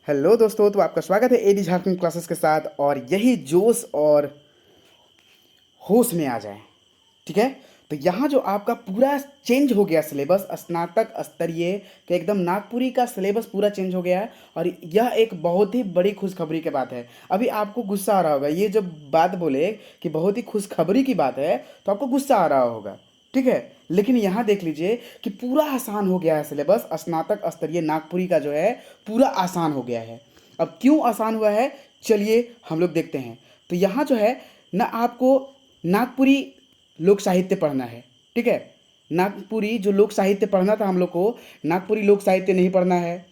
Hello दोस्तों, तो आपका स्वागत है एडी झारखंड क्लासेस के साथ। और यही जोश और होश में आ जाए, ठीक है। तो यहाँ जो आपका पूरा चेंज हो गया सिलेबस, स्नातक स्तरीय का एकदम नागपुरी का सिलेबस पूरा चेंज हो गया है। और यह एक बहुत ही बड़ी खुशखबरी की बात है। अभी आपको गुस्सा आ रहा होगा, ये जब बात बोले कि बहुत ही खुशखबरी की बात है तो आपको गुस्सा आ रहा होगा, ठीक है। लेकिन यहाँ देख लीजिए कि पूरा आसान हो गया है सिलेबस। स्नातक स्तरीय नागपुरी का जो है पूरा आसान हो गया है। अब क्यों आसान हुआ है, चलिए हम लोग देखते हैं। तो यहाँ जो है ना, आपको नागपुरी लोक साहित्य पढ़ना है, ठीक है। नागपुरी जो लोक साहित्य पढ़ना था हम लोग को, नागपुरी लोक साहित्य नहीं पढ़ना है,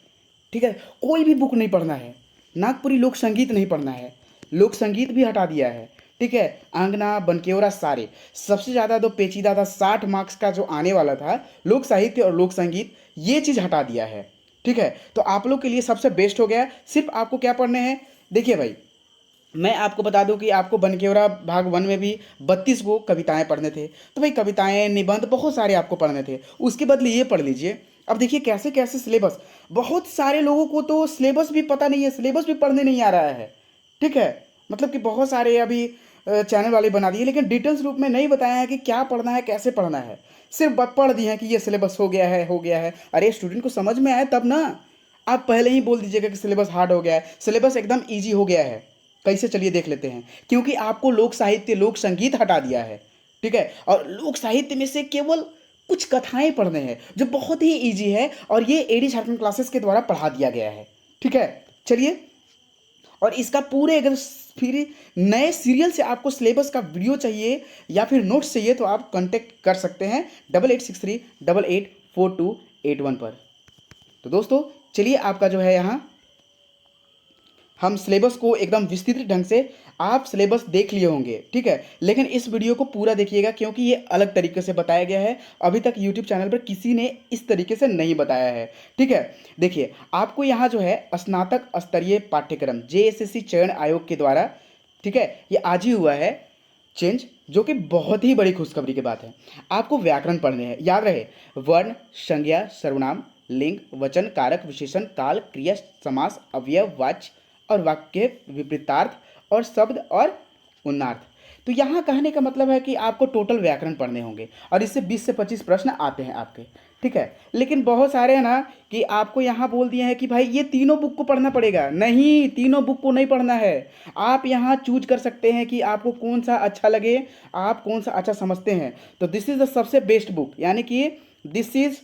ठीक है। कोई भी बुक नहीं पढ़ना है। नागपुरी लोक संगीत नहीं पढ़ना है, लोक संगीत भी हटा दिया है, ठीक है। आंगना बनकेवरा सारे, सबसे ज़्यादा तो पेचीदा था, 60 मार्क्स का जो आने वाला था लोक साहित्य और लोक संगीत, ये चीज़ हटा दिया है, ठीक है। तो आप लोग के लिए सबसे बेस्ट हो गया। सिर्फ आपको क्या पढ़ने हैं, देखिए भाई, मैं आपको बता दूं कि आपको बनकेवरा भाग 1 में भी 32 को कविताएं पढ़ने थे। तो भाई कविताएं निबंध बहुत सारे आपको पढ़ने थे, उसके बदले ये पढ़ लीजिए। अब देखिए कैसे कैसे सिलेबस, बहुत सारे लोगों को तो सिलेबस भी पता नहीं है, सिलेबस भी पढ़ने नहीं आ रहा है, ठीक है। मतलब कि बहुत सारे अभी चैनल वाले बना दिए, लेकिन डिटेल्स रूप में नहीं बताया है कि क्या पढ़ना है, कैसे पढ़ना है। सिर्फ पढ़ दिए हैं कि ये सिलेबस हो गया है, हो गया है। अरे स्टूडेंट को समझ में आए तब ना। आप पहले ही बोल दीजिएगा कि सिलेबस हार्ड हो गया है, सिलेबस एकदम ईजी हो गया है। कैसे, चलिए देख लेते हैं। क्योंकि आपको लोक साहित्य लोक संगीत हटा दिया है, ठीक है। और लोक साहित्य में से केवल कुछ कथाएं पढ़ने हैं जो बहुत ही इजी है, और ये एडी झारखंड क्लासेस के द्वारा पढ़ा दिया गया है, ठीक है। चलिए, और इसका पूरे अगर फिर नए सीरियल से आपको सिलेबस का वीडियो चाहिए या फिर नोट्स चाहिए तो आप कांटेक्ट कर सकते हैं 8863884281 पर। तो दोस्तों चलिए, आपका जो है यहाँ हम सिलेबस को एकदम विस्तृत ढंग से, आप सिलेबस देख लिए होंगे, ठीक है। लेकिन इस वीडियो को पूरा देखिएगा क्योंकि ये अलग तरीके से बताया गया है। अभी तक यूट्यूब चैनल पर किसी ने इस तरीके से नहीं बताया है, ठीक है। देखिए, आपको यहाँ जो है स्नातक स्तरीय पाठ्यक्रम जेएसएससी चयन आयोग के द्वारा, ठीक है, ये आज ही हुआ है चेंज, जो कि बहुत ही बड़ी खुशखबरी की बात है। आपको व्याकरण पढ़ने हैं, याद रहे, वर्ण, संज्ञा, सर्वनाम, लिंग, वचन, कारक, विशेषण, काल, क्रिया, समास, अवयव, वाच्य और वाक्य विपरीतार्थ और शब्द और उन्नार्थ। तो यहाँ कहने का मतलब है कि आपको टोटल व्याकरण पढ़ने होंगे, और इससे 20 से 25 प्रश्न आते हैं आपके, ठीक है। लेकिन बहुत सारे हैं ना कि आपको यहाँ बोल दिए हैं कि भाई ये तीनों बुक को पढ़ना पड़ेगा। नहीं, तीनों बुक को नहीं पढ़ना है। आप यहाँ चूज कर सकते हैं कि आपको कौन सा अच्छा लगे, आप कौन सा अच्छा समझते हैं। तो दिस इज द सबसे बेस्ट बुक, यानी कि this is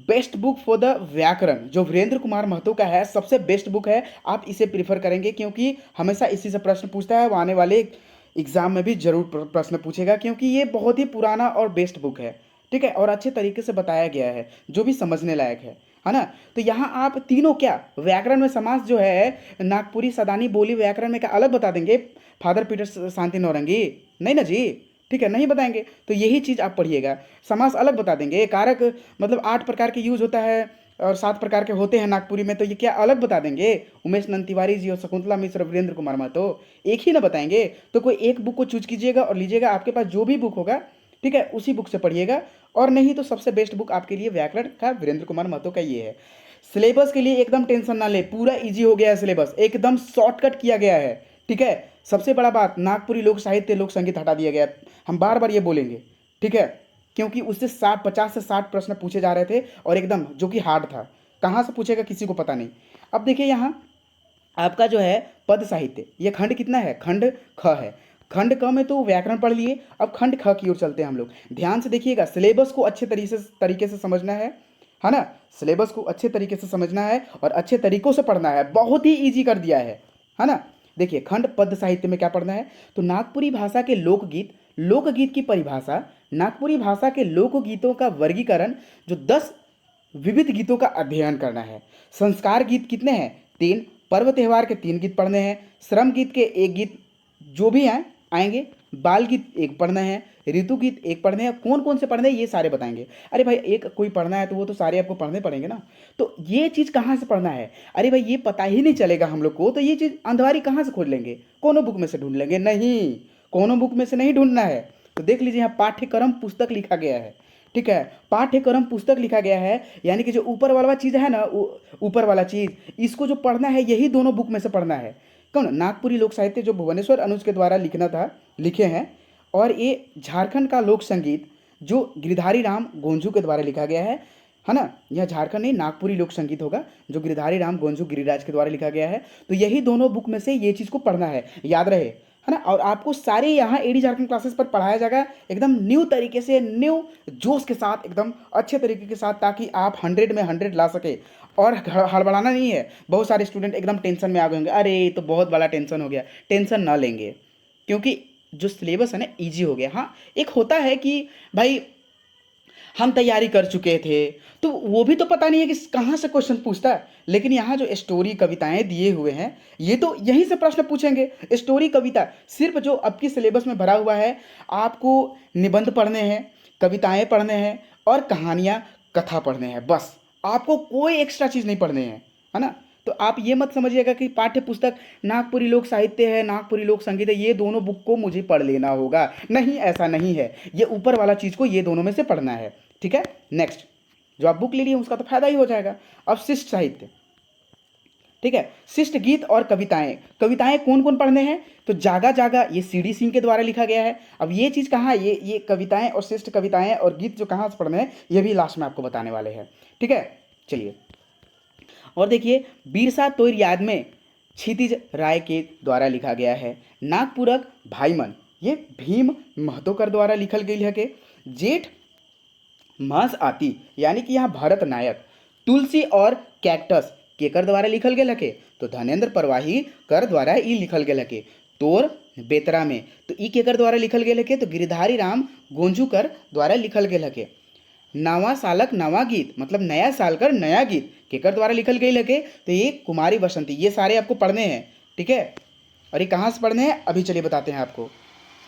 best book for the व्याकरण, जो वीरेंद्र कुमार महतो का है, सबसे बेस्ट बुक है। आप इसे प्रीफर करेंगे क्योंकि हमेशा इसी से प्रश्न पूछता है, वो आने वाले एग्जाम में भी जरूर प्रश्न पूछेगा, क्योंकि ये बहुत ही पुराना और बेस्ट बुक है, ठीक है। और अच्छे तरीके से बताया गया है, जो भी समझने लायक है ना। तो यहाँ आप तीनों क्या व्याकरण में समास जो है, नागपुरी सदानी बोली व्याकरण में क्या अलग बता देंगे फादर पीटर शांति नौरंगी? नहीं ना जी, ठीक है, नहीं बताएंगे। तो यही चीज़ आप पढ़िएगा, समास अलग बता देंगे। कारक मतलब 8 प्रकार के यूज होता है और 7 प्रकार के होते हैं नागपुरी में, तो ये क्या अलग बता देंगे? उमेश नंद तिवारी जी और शकुंतला मिश्र, वीरेंद्र कुमार महतो एक ही ना बताएंगे। तो कोई एक बुक को चूज कीजिएगा और लीजिएगा, आपके पास जो भी बुक होगा, ठीक है, उसी बुक से पढ़िएगा। और नहीं तो सबसे बेस्ट बुक आपके लिए व्याकरण का वीरेंद्र कुमार महतो का ये है। सिलेबस के लिए एकदम टेंशन ना ले, पूरा इजी हो गया है सिलेबस, एकदम शॉर्टकट किया गया है, ठीक है। सबसे बड़ा बात, नागपुरी लोक साहित्य लोक संगीत हटा दिया गया है। हम बार बार ये बोलेंगे, ठीक है, क्योंकि उससे 50 से 60 प्रश्न पूछे जा रहे थे, और एकदम जो कि हार्ड था। कहाँ से पूछेगा किसी को पता नहीं। अब देखिए यहाँ आपका जो है पद साहित्य, ये खंड कितना है, खंड ख है। खंड क में तो व्याकरण पढ़ लिए, अब खंड ख की ओर चलते हैं हम लोग। ध्यान से देखिएगा, सिलेबस को अच्छे तरीके से समझना है ना। सिलेबस को अच्छे तरीके से समझना है और अच्छे तरीकों से पढ़ना है, बहुत ही ईजी कर दिया है ना। देखिए, खंड पद साहित्य में क्या पढ़ना है, तो नागपुरी भाषा के लोकगीत, लोकगीत की परिभाषा, नागपुरी भाषा के लोकगीतों का वर्गीकरण, जो 10 विविध गीतों का अध्ययन करना है। संस्कार गीत कितने हैं, 3। पर्व त्यौहार के 3 गीत पढ़ने हैं। श्रम गीत के 1 गीत जो भी हैं आएंगे। बाल गीत 1 पढ़ना है। ऋतु गीत 1 पढ़ने हैं। कौन कौन से पढ़ने हैं ये सारे बताएंगे। अरे भाई, एक कोई पढ़ना है तो वो तो सारे आपको पढ़ने पड़ेंगे ना। तो ये चीज़ कहाँ से पढ़ना है, अरे भाई ये पता ही नहीं चलेगा हम लोग को, तो ये चीज़ अंधवारी कहाँ से खोज लेंगे, कोनो बुक में से ढूंढ लेंगे? नहीं, कोनो बुक में से नहीं ढूंढना है। तो देख लीजिए यहाँ पाठ्यक्रम पुस्तक लिखा गया है, ठीक है, पाठ्यक्रम पुस्तक लिखा गया है, यानी कि जो ऊपर वाला चीज़ है ना, ऊपर वाला चीज़, इसको जो पढ़ना है यही दोनों बुक में से पढ़ना है। कौन? नागपुरी लोक साहित्य, जो भुवनेश्वर अनुज के द्वारा लिखना था, लिखे हैं। और ये झारखंड का लोक संगीत जो गिरधारी राम गोंझू के द्वारा लिखा गया है ना। यह झारखंड नहीं, नागपुरी लोक संगीत होगा, जो गिरधारी राम गोंझू गिरिराज के द्वारा लिखा गया है। तो यही दोनों बुक में से ये चीज़ को पढ़ना है, याद रहे, है ना। और आपको सारे यहाँ एडी झारखंड क्लासेस पर पढ़ाया जाएगा एकदम न्यू तरीके से, न्यू जोश के साथ, एकदम अच्छे तरीके के साथ, ताकि आप 100 में 100 ला सके। और हड़बड़ाना नहीं है। बहुत सारे स्टूडेंट एकदम टेंशन में आ गए होंगे, अरे ये तो बहुत बड़ा टेंशन हो गया। टेंशन ना लेंगे, क्योंकि जो सिलेबस है ना ईजी हो गया। हाँ, एक होता है कि भाई हम तैयारी कर चुके थे, तो वो भी तो पता नहीं है कि कहाँ से क्वेश्चन पूछता है। लेकिन यहाँ जो स्टोरी कविताएं दिए हुए हैं, ये तो यहीं से प्रश्न पूछेंगे। स्टोरी कविता सिर्फ जो आपकी सिलेबस में भरा हुआ है, आपको निबंध पढ़ने हैं, कविताएं पढ़ने हैं और कहानियाँ, कथा पढ़ने हैं, बस। आपको कोई एक्स्ट्रा चीज़ नहीं पढ़ने हैं, है ना। तो आप ये मत समझिएगा कि पाठ्य पुस्तक नागपुरी लोक साहित्य है, नागपुरी लोक संगीत है, ये दोनों बुक को मुझे पढ़ लेना होगा। नहीं, ऐसा नहीं है। ये ऊपर वाला चीज़ को ये दोनों में से पढ़ना है, ठीक है। नेक्स्ट, जो आप बुक ले लिए उसका तो फायदा ही हो जाएगा। अब शिष्ट साहित्य, ठीक है, शिष्ट गीत और कविताएं। कविताएं कौन कौन पढ़ने हैं? तो जागा जागा, ये CD सिंह के द्वारा लिखा गया है। अब ये चीज़ कहाँ है, ये कविताएं और शिष्ट कविताएं और गीत जो कहाँ से पढ़ने हैं, ये भी लास्ट में आपको बताने वाले हैं, ठीक है। चलिए, और देखिए, बिरसा तोर याद में क्षितिज राय के द्वारा लिखा गया है। नागपुरक भाईमन, ये भीम महतोकर द्वारा लिखल गई है। के जेठ मास आती, यानी कि यहाँ भरत नायक। तुलसी और कैक्टस केकर द्वारा लिखल गेल हके? तो धनेन्द्र परवाही कर द्वारा ई लिखल गेल हके। तोर बेतरा में, तो ई केकर द्वारा लिखल गेल हके? तो गिरधारी राम गोंझूकर द्वारा लिखल गेल हके। नवा सालक नवा गीत, मतलब नया साल कर नया गीत, केकर द्वारा लिखल गई लगे? तो ये कुमारी बसंती। ये सारे आपको पढ़ने हैं, ठीक है। और ये कहाँ से पढ़ने हैं, अभी चलिए बताते हैं आपको,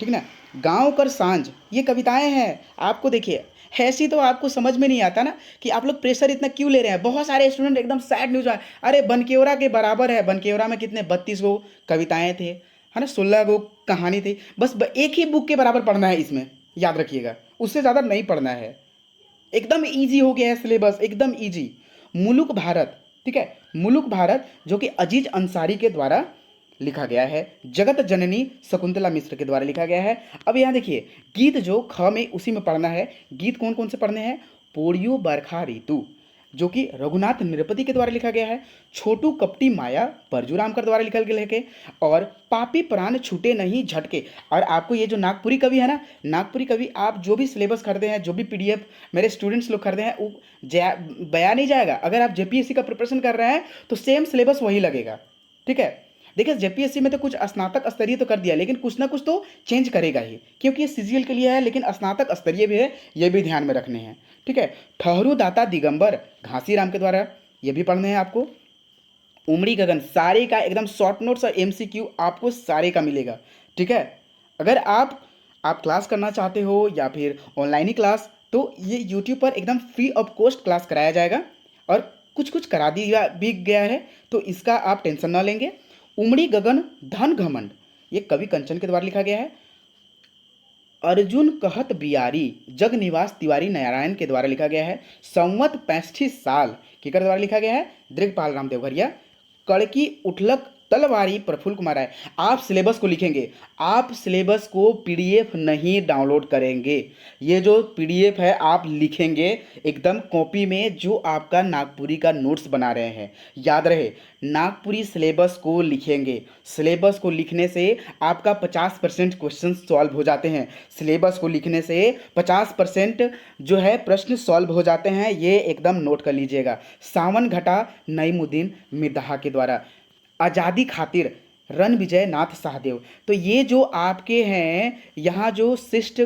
ठीक ना। गांव कर सांझ, ये कविताएं हैं। आपको देखिए, ऐसी तो आपको समझ में नहीं आता ना कि आप लोग प्रेशर इतना क्यों ले रहे हैं। बहुत सारे स्टूडेंट एकदम सैड न्यूज आए, अरे बनकेवरा के बराबर है। बनकेवरा में कितने 32 गो कविताएं थे, है ना, 16 गो कहानी थी। बस एक ही बुक के बराबर पढ़ना है इसमें, याद रखिएगा, उससे ज़्यादा नहीं पढ़ना है। एकदम इजी हो गया है सिलेबस, एकदम इजी। मुलुक भारत, ठीक है, मुलुक भारत जो कि अजीज अंसारी के द्वारा लिखा गया है। जगत जननी शकुंतला मिश्र के द्वारा लिखा गया है। अब यहाँ देखिए, गीत जो ख में उसी में पढ़ना है। गीत कौन कौन से पढ़ने हैं? पोड़ियो बरखा ऋतु, जो कि रघुनाथ निरपति के द्वारा लिखा गया है। छोटू कपटी माया परजुराम के द्वारा लिखा गया है। और पापी प्राण छूटे नहीं झटके। और आपको ये जो नागपुरी कवि है ना, नागपुरी कवि आप जो भी सिलेबस खरीदे हैं, जो भी PDF मेरे स्टूडेंट्स लोग खरीदे हैं, वो बया नहीं जाएगा। अगर आप JPSC का प्रिपरेशन कर रहे हैं तो सेम सिलेबस वही लगेगा, ठीक है। देखिए, JPSC में तो कुछ स्नातक स्तरीय तो कर दिया, लेकिन कुछ ना कुछ तो चेंज करेगा ही, क्योंकि ये CGL के लिए है, लेकिन स्नातक स्तरीय भी है, ये भी ध्यान में रखने हैं, ठीक है। ठहरू दाता दिगंबर घासीराम के द्वारा, ये भी पढ़ने हैं आपको। उमड़ी गगन, सारे का एकदम शॉर्ट नोट्स और MCQ आपको सारे का मिलेगा, ठीक है। अगर आप क्लास करना चाहते हो या फिर ऑनलाइन ही क्लास, तो ये YouTube पर एकदम फ्री ऑफ कॉस्ट क्लास कराया जाएगा, और कुछ कुछ करा दिया भी गया है, तो इसका आप टेंशन ना लेंगे। उमड़ी गगन धन घमंड, ये कवि कंचन के द्वारा लिखा गया है। अर्जुन कहत बियारी जग निवास तिवारी नारायण के द्वारा लिखा गया है। संवत 65 साल किकर द्वारा लिखा गया है? दृगपाल राम देवघरिया। कड़की उठलक तलवारी प्रफुल्ल कुमार राय। आप सिलेबस को लिखेंगे, आप सिलेबस को PDF नहीं डाउनलोड करेंगे। ये जो PDF है आप लिखेंगे एकदम कॉपी में, जो आपका नागपुरी का नोट्स बना रहे हैं। याद रहे, नागपुरी सिलेबस को लिखेंगे। सिलेबस को लिखने से आपका 50% क्वेश्चन सॉल्व हो जाते हैं। सिलेबस को लिखने से 50% जो है प्रश्न सॉल्व हो जाते हैं, ये एकदम नोट कर लीजिएगा। सावन घटा नईमुद्दीन मिर्दहा के द्वारा। आज़ादी खातिर रणविजय नाथ सहदेव। तो ये जो आपके हैं यहाँ जो शिष्ट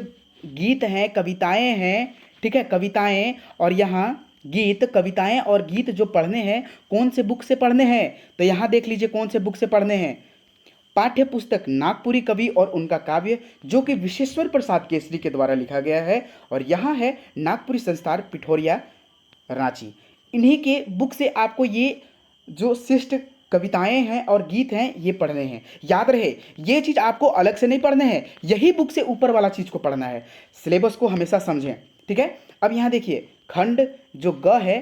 गीत हैं, कविताएं हैं, ठीक है, कविताएं और यहाँ गीत, कविताएं और गीत जो पढ़ने हैं, कौन से बुक से पढ़ने हैं? तो यहाँ देख लीजिए कौन से बुक से पढ़ने हैं। पाठ्य पुस्तक नागपुरी कवि और उनका काव्य, जो कि विश्वेश्वर प्रसाद केसरी के द्वारा लिखा गया है। और यहाँ है नागपुरी संस्थान पिठोरिया रांची। इन्हीं के बुक से आपको ये जो शिष्ट कविताएं हैं और गीत हैं ये पढ़ने हैं। याद रहे, ये चीज़ आपको अलग से नहीं पढ़ने हैं, यही बुक से ऊपर वाला चीज़ को पढ़ना है। सिलेबस को हमेशा समझें, ठीक है। अब यहाँ देखिए खंड जो ग है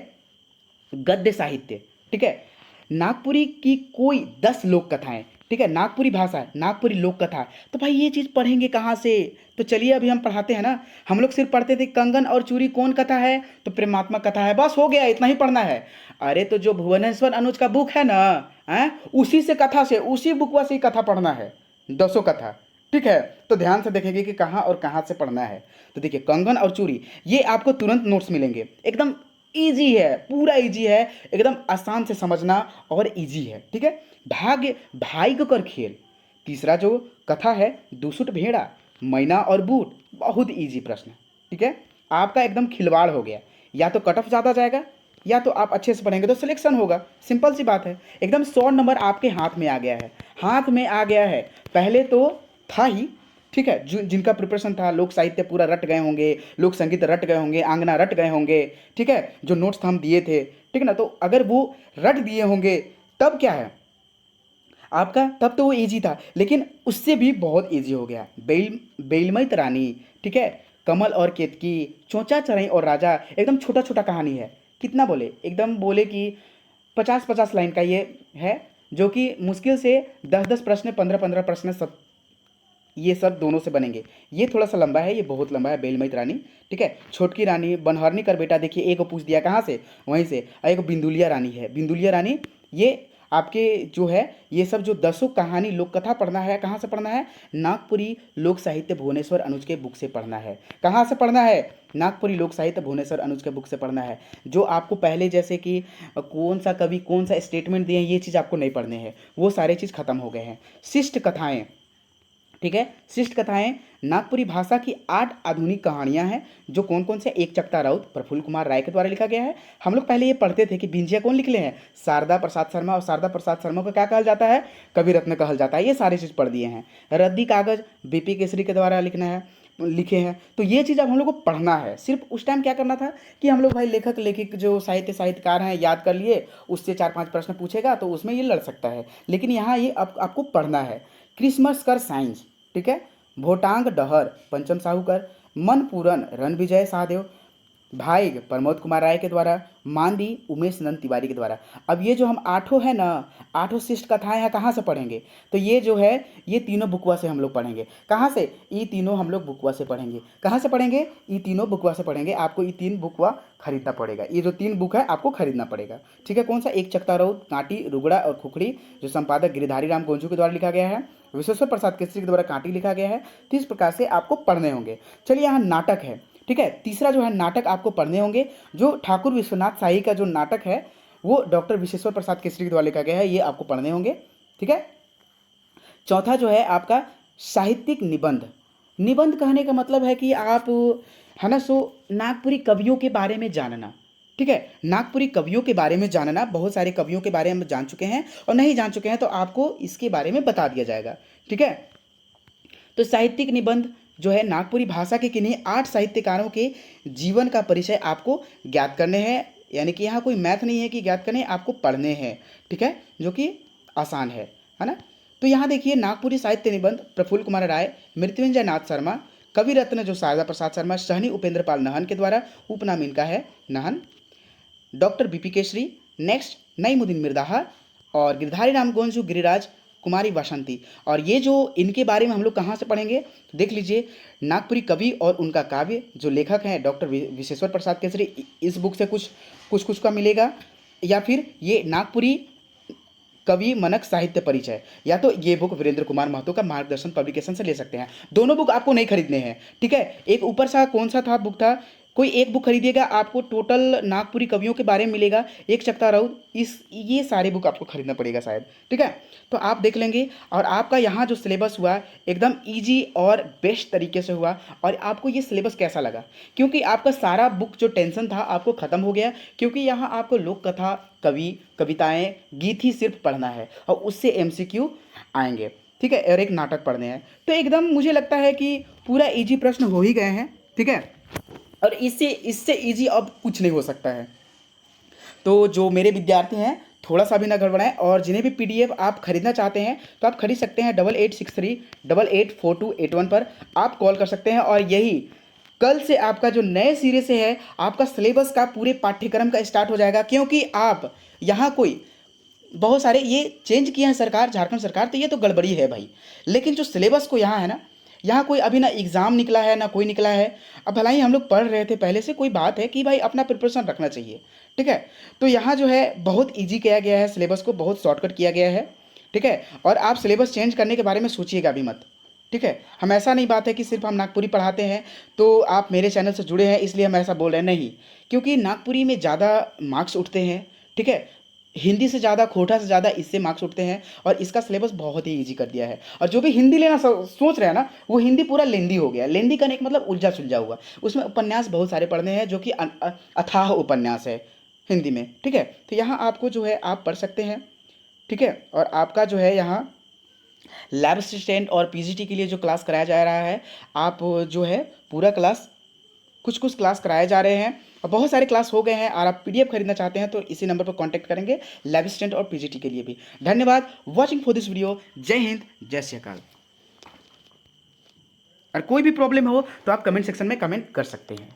गद्य साहित्य, ठीक है। नागपुरी की कोई 10 लोक कथाएं, ठीक है, नागपुरी भाषा है, नागपुरी लोक कथा। तो भाई ये चीज़ पढ़ेंगे कहाँ से? तो चलिए अभी हम पढ़ाते हैं ना। हम लोग सिर्फ पढ़ते थे कंगन और चूड़ी कौन कथा है, तो प्रेमात्मा कथा है, बस हो गया, इतना ही पढ़ना है। अरे तो जो भुवनेश्वर अनुज का बुक है ना, है उसी से कथा से, उसी बुकवा से ही कथा पढ़ना है, 10 कथा, ठीक है। तो ध्यान से देखेंगे कि कहाँ और कहाँ से पढ़ना है। तो देखिए कंगन और चूड़ी ये आपको तुरंत नोट्स मिलेंगे, एकदम इजी है, पूरा इजी है, एकदम आसान से समझना और इजी है, ठीक है। भाग्य भाई को कर खेल, तीसरा जो कथा है दुसुट भेड़ा, मैना और बूट, बहुत इजी प्रश्न है, ठीक है। आपका एकदम खिलवाड़ हो गया, या तो कट ऑफ ज़्यादा जाएगा या तो आप अच्छे से पढ़ेंगे तो सिलेक्शन होगा, सिंपल सी बात है। एकदम 100 नंबर आपके हाथ में आ गया है, हाथ में आ गया है। पहले तो था ही, ठीक है, जिनका प्रिपरेशन था, लोक साहित्य पूरा रट गए होंगे, लोक संगीत रट गए होंगे, आंगना रट गए होंगे, ठीक है, जो नोट्स हम दिए थे, ठीक है ना। तो अगर वो रट दिए होंगे तब क्या है आपका, तब तो वो इजी था, लेकिन उससे भी बहुत इजी हो गया। बेलमइत रानी, ठीक है, कमल और केतकी, चोंचा चढ़ई और राजा, एकदम छोटा छोटा कहानी है। कितना बोले, एकदम बोले कि 50-50 लाइन का ये है, जो कि मुश्किल से 10-10 प्रश्न, 15-15 प्रश्न सब, ये सब दोनों से बनेंगे। ये थोड़ा सा लंबा है, ये बहुत लंबा है, बेलमइत रानी, ठीक है। छोटकी रानी, बनहरनी कर बेटा, देखिए एक को पूछ दिया कहाँ से, वहीं से। और एक बिंदुलिया रानी है, बिंदुलिया रानी, ये आपके जो है ये सब जो 10 कहानी लोक कथा पढ़ना है, कहाँ से पढ़ना है? नागपुरी लोक साहित्य भुवनेश्वर अनुज के बुक से पढ़ना है। कहाँ से पढ़ना है? नागपुरी लोक साहित्य भुवनेश्वर अनुज के बुक से पढ़ना है। जो आपको पहले जैसे कि कौन सा कवि कौन सा स्टेटमेंट दिए, ये चीज़ आपको नहीं पढ़ने हैं, वो सारे चीज़ खत्म हो गए हैं। शिष्ट कथाएँ, ठीक है, शिष्ट कथाएं नागपुरी भाषा की 8 आधुनिक कहानियां हैं, जो कौन कौन से? एक चकता राउत प्रफुल्ल कुमार राय के द्वारा लिखा गया है। हम लोग पहले ये पढ़ते थे कि भिंजिया कौन लिखले हैं? शारदा प्रसाद शर्मा, और शारदा प्रसाद शर्मा को क्या कहा जाता है? कवि रत्न कहा जाता है। ये सारी चीज़ पढ़ दिए हैं। रद्दी कागज बीपी केसरी के द्वारा लिखे हैं। तो ये चीज़ अब हम लोग को पढ़ना है। सिर्फ उस टाइम क्या करना था कि हम लोग भाई लेखक लेखिक जो साहित्यकार हैं याद कर लिए, उससे 4-5 प्रश्न पूछेगा तो उसमें ये लड़ सकता है, लेकिन यहाँ ये आपको पढ़ना है। क्रिसमस कर साइंस, ठीक है, भोटांग डहर पंचम साहूकर, मनपूरन रणविजय शाहदेव, भाइग प्रमोद कुमार राय के द्वारा, मांदी उमेश नंद तिवारी के द्वारा। अब ये जो हम 8 है ना, 8 शिष्ट कथाएं हैं, कहाँ से पढ़ेंगे? तो ये जो है ये तीनों बुकवा से हम लोग पढ़ेंगे। कहाँ से? ये तीनों हम लोग बुकवा से पढ़ेंगे। कहाँ से पढ़ेंगे? ये तीनों बुकवा से पढ़ेंगे। आपको ये 3 बुकवा खरीदना पड़ेगा। ये जो 3 बुक है आपको खरीदना पड़ेगा, ठीक है। कौन सा? एक चकता राउत, कांटी, रुगड़ा और खुखड़ी, जो संपादक गिरिधारी राम गोंजू के द्वारा लिखा गया है। विश्वेश्वर प्रसाद केसरी के द्वारा कांटी लिखा गया है। तो इस प्रकार से आपको पढ़ने होंगे। चलिए यहाँ नाटक है, ठीक है, तीसरा जो है नाटक आपको पढ़ने होंगे। जो ठाकुर विश्वनाथ शाही का जो नाटक है वो डॉक्टर विश्वेश्वर प्रसाद केसरी के द्वारा लिखा गया है, ये आपको पढ़ने होंगे, ठीक है। चौथा जो है आपका साहित्यिक निबंध। निबंध कहने का मतलब है कि आप, है ना, सो नागपुरी कवियों के बारे में जानना, ठीक है। नागपुरी कवियों के बारे में जानना, बहुत सारे कवियों के बारे में जान चुके हैं और नहीं जान चुके हैं तो आपको इसके बारे में बता दिया जाएगा, ठीक है। तो साहित्यिक निबंध जो है नागपुरी भाषा के किन्हीं 8 साहित्यकारों के जीवन का परिचय आपको ज्ञात करने हैं। यानी कि यहाँ कोई मैथ नहीं है कि ज्ञात करने, आपको पढ़ने हैं, ठीक है, जो कि आसान है ना। तो यहाँ देखिए नागपुरी साहित्य निबंध प्रफुल्ल कुमार राय, मृत्युंजय नाथ शर्मा, कवि रत्न जो शारदा प्रसाद शर्मा, सहनी उपेंद्र पाल नहन के द्वारा, उपनाम इनका है नहन, doctor BP Kesari, next Naimuddin Mirdaha, और गिरधारी राम गोंजू, गिरिराज कुमारी वासंती। और ये जो इनके बारे में हम लोग कहाँ से पढ़ेंगे, तो देख लीजिए नागपुरी कवि और उनका काव्य, जो लेखक हैं डॉक्टर विश्वेश्वर प्रसाद केसरी, इस बुक से कुछ का मिलेगा, या फिर ये नागपुरी कवि मनक साहित्य परिचय, या तो ये बुक वीरेंद्र कुमार महतो का मार्गदर्शन पब्लिकेशन से ले सकते हैं। दोनों बुक आपको नहीं खरीदने हैं, ठीक है। एक ऊपर सा कौन सा था बुक था, कोई एक बुक खरीदिएगा आपको टोटल नागपुरी कवियों के बारे में मिलेगा, एक चकता राउत, ये सारे बुक आपको खरीदना पड़ेगा शायद, ठीक है। तो आप देख लेंगे। और आपका यहाँ जो सिलेबस हुआ एकदम इजी और बेस्ट तरीके से हुआ। और आपको ये सिलेबस कैसा लगा? क्योंकि आपका सारा बुक जो टेंशन था आपको ख़त्म हो गया, क्योंकि यहाँ आपको लोक कथा, कवि, कविताएँ, गीत ही सिर्फ पढ़ना है और उससे MCQ आएंगे, ठीक है, और एक नाटक पढ़ने हैं। तो एकदम मुझे लगता है कि पूरा ईजी प्रश्न हो ही गए हैं, ठीक है। और इससे इजी अब कुछ नहीं हो सकता है। तो जो मेरे विद्यार्थी हैं थोड़ा सा भी ना गड़बड़ाएं, और जिन्हें भी PDF आप खरीदना चाहते हैं तो आप खरीद सकते हैं 8863884281 पर आप कॉल कर सकते हैं। और यही कल से आपका जो नए सिरे से है आपका सिलेबस का पूरे पाठ्यक्रम का स्टार्ट हो जाएगा, क्योंकि आप यहाँ कोई बहुत सारे ये चेंज किए हैं सरकार, झारखंड सरकार, तो ये तो गड़बड़ी है भाई। लेकिन जो सिलेबस को यहाँ है ना, यहाँ कोई अभी ना एग्ज़ाम निकला है ना कोई निकला है। अब भला ही हम लोग पढ़ रहे थे पहले से, कोई बात है कि भाई अपना प्रिपरेशन रखना चाहिए, ठीक है। तो यहाँ जो है बहुत ईजी किया गया है, सिलेबस को बहुत शॉर्टकट किया गया है, ठीक है। और आप सिलेबस चेंज करने के बारे में सोचिएगा भी मत, ठीक है। हम ऐसा नहीं बात है कि सिर्फ हम नागपुरी पढ़ाते हैं तो आप मेरे चैनल से जुड़े हैं इसलिए हम ऐसा बोल रहे हैं, नहीं। क्योंकि नागपुरी में ज़्यादा मार्क्स उठते हैं, ठीक है। हिंदी से ज़्यादा, खोटा से ज़्यादा इससे मार्क्स उठते हैं, और इसका सिलेबस बहुत ही इजी कर दिया है। और जो भी हिंदी लेना सोच रहे हैं ना, वो हिंदी पूरा लेंदी हो गया। लेंदी करने का मतलब उलझा सुलझा हुआ। उसमें उपन्यास बहुत सारे पढ़ने हैं जो कि अथाह उपन्यास है हिंदी में, ठीक है। तो यहाँ आपको जो है आप पढ़ सकते हैं, ठीक है। और आपका जो है यहाँ लैब असिस्टेंट और पीजीटी के लिए जो क्लास कराया जा रहा है, आप जो है पूरा क्लास, कुछ कुछ क्लास कराए जा रहे हैं और बहुत सारे क्लास हो गए हैं। और आप पीडीएफ खरीदना चाहते हैं तो इसी नंबर पर कांटेक्ट करेंगे लैब असिस्टेंट और पीजीटी के लिए भी। धन्यवाद वॉचिंग फॉर दिस वीडियो। जय हिंद, जय श्री अकाल। और कोई भी प्रॉब्लम हो तो आप कमेंट सेक्शन में कमेंट कर सकते हैं।